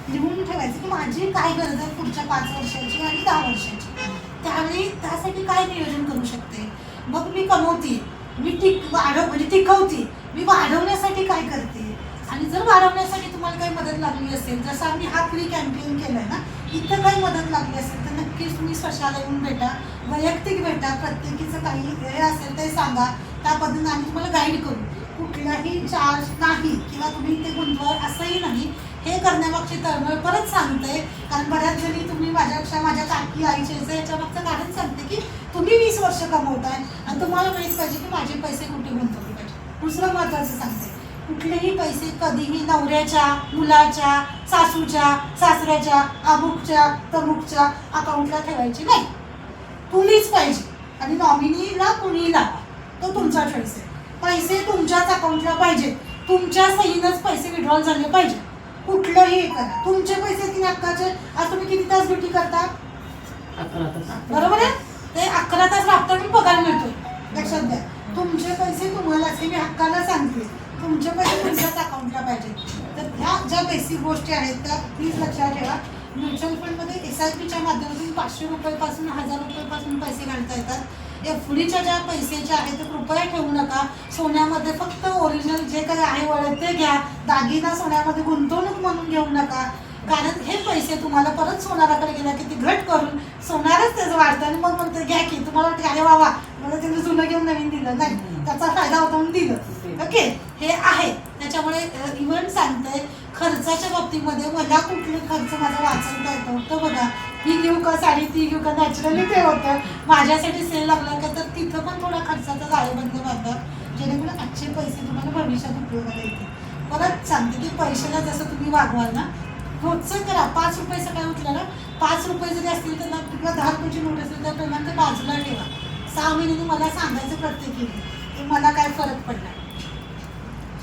लिहून ठेवायचं की माझी काय गरज आहे पुढच्या 5 वर्षाची आणि 10 वर्षाची. त्यावेळी त्यासाठी काय नियोजन करू शकते. मग मी कमवते, मी म्हणजे टिकवते, मी वाढवण्यासाठी काय करते. आणि जर वाढवण्यासाठी तुम्हाला काही मदत लागली असेल, जसं आम्ही हा फ्री कॅम्पेन केलं आहे ना, इथं काही मदत लागली असेल तर नक्कीच तुम्ही स्वशाला येऊन भेटा, वैयक्तिक भेटा. प्रत्येकीचं काही हे असेल ते सांगा, त्या पद्धतीने आम्ही तुम्हाला गाईड करू. कुठलाही चार्ज नाही किंवा तुम्ही ते गुंतवा असंही नाही. हे करण्यामागची तळमळ परत सांगते, कारण बऱ्याच जणी तुम्ही माझ्यापेक्षा माझ्या काकी आईचे याच्या मागचं कारण सांगते की तुम्ही 20 वर्ष कमवताय आणि तुम्हाला माहीत पाहिजे की माझे पैसे कुठे गुंतवले पाहिजे. दुसरं महत्त्वाचं सांगते, कुठलेही पैसे कधीही नवऱ्याच्या, मुलाच्या, सासूच्या, सासऱ्याच्या, अमुकच्या तमुकच्या अकाउंटला ठेवायची नाही. तुम्हीच पाहिजे. आणि नॉमिनीला कुणी लावा, तो तुमचा चॉईस आहे. पैसे तुमच्याच अकाउंटला पाहिजे, तुमच्या सहीनंच पैसे विड्रॉल झाले पाहिजे. कुठलंही करा, तुमचे पैसे 3 हक्काचे. आज तुम्ही किती तास ड्युटी करता? 11 तास. बरोबर आहे. ते 11 तास राबता मी पगार मिळतोय. लक्षात द्या, तुमचे पैसे तुम्हालाच, हे मी हक्काला सांगते, तुमचे पैसे तुमच्याच अकाउंटला पाहिजे. तर ह्या ज्या बेसिक गोष्टी आहेत त्या प्लीज लक्षात ठेवा. म्युच्युअल फंडमध्ये SIPच्या माध्यमातून 500 रुपयापासून 1000 रुपयापासून पैसे घालता येतात. FDच्या ज्या पैशाच्या आहेत ते कृपया ठेवू नका. सोन्यामध्ये फक्त ओरिजिनल जे काही आहे वळत ते घ्या. दागिना सोन्यामध्ये गुंतवणूक म्हणून घेऊ नका, कारण हे पैसे तुम्हाला परत सोनाराकडे गेला की ती घट करून सोनारच त्याचं वाढतं आणि मग म्हणते घ्या की. तुम्हाला वाटतं अरे वा मला त्यांनी जुनं घेऊन नवीन दिलं, नाही, त्याचा फायदा होता म्हणून दिलं. ओके, हे आहे. त्याच्यामुळे इव्हन सांगते खर्चाच्या बाबतीमध्ये मला कुठले खर्च माझा वाचवता येतो तर बघा, ही घेऊ का साडी, ती घेऊ का, नॅचरली ते होतं. माझ्यासाठी सेल लागला का तर तिथं पण थोडा खर्चाचा जाळेबंद बांधतात, जेणेकरून आजचे पैसे तुम्हाला भविष्यात उपयोगाला येतील. परत सांगते की पैशाला जसं तुम्ही वागवाल ना, रोजचं करा. 5 रुपये सकाळी उठलं ना, 5 रुपये जरी असतील तर किंवा 10 रुपयाची नोट असेल तर पेमेंट ते बाजूला ठेवा. 6 महिन्यांनी मला सांगायचं प्रत्येकीने की मला काय फरक पडला.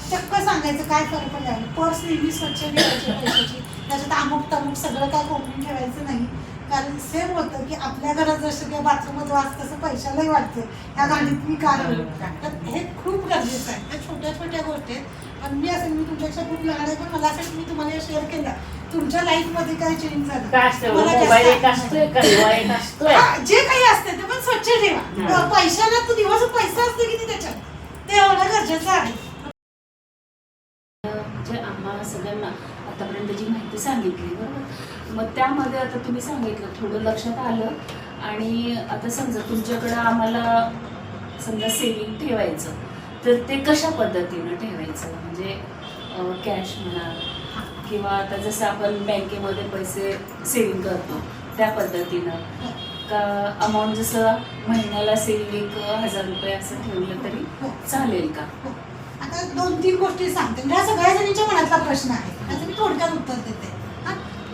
चक्क सांगायचं काय फरक पडला. पर्स नेहमी स्वच्छ ठेवायची पैशाची, त्याच्यात अमुक तमुक सगळं काय कोंबून ठेवायचं नाही. कारण सेम होतं की आपल्या घरात जसं काही बाथरूममध्ये वाचतं तसं पैशालाही वाटतं ह्या गाडीत मी काय होईल. तर हे खूप गरजेचं आहे. त्या छोट्या छोट्या गोष्टी आहेत. पण मी असं, मी तुमच्यापेक्षा खूप लहान आहे, पण मला असं मी तुम्हाला शेअर केलं तुमच्या लाईफमध्ये काय चेंज झालं, जे काही असते ते पण स्वच्छ ठेवा. पैशाला तू दिवस पैसा असते किती त्याच्यात, ते होणं गरजेचं आहे. म्हणजे आम्हाला सगळ्यांना आतापर्यंत जी माहिती सांगितली बरोबर, मग त्यामध्ये आता तुम्ही सांगितलं थोडं लक्षात आलं. आणि आता समजा तुमच्याकडं आम्हाला समजा सेविंग ठेवायचं तर ते कशा पद्धतीनं ठेवायचं, म्हणजे कॅश म्हणा किंवा आता जसं आपण बँकेमध्ये पैसे सेविंग करतो त्या पद्धतीनं का, अमाऊंट जसं महिन्याला सेविंग 1000 रुपये असं ठेवलं तरी चालेल का? आता 2-3 गोष्टी सांगते. ह्या सगळ्या जणींच्या मनातला प्रश्न आहे, त्याचं मी थोडक्यात उत्तर देते.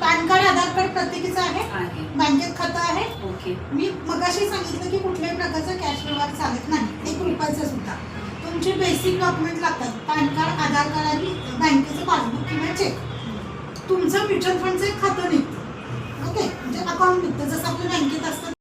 पॅन कार्ड, आधार कार्ड प्रत्येकीचं आहे, बँकेत खातं आहे. ओके. मी मगाशी सांगितलं की कुठल्याही प्रकारचा कॅश व्यवहार चालत नाही, 1 रुपयाचं सुद्धा. तुमचे बेसिक डॉक्युमेंट लागतात, पॅन कार्ड, आधार कार्ड आणि बँकेचं पासबुक किंवा चेक. तुमचं म्युच्युअल फंडचं एक खातं निघतं, ओके, म्हणजे अकाउंट निघतं जसं आपल्या बँकेत असतं.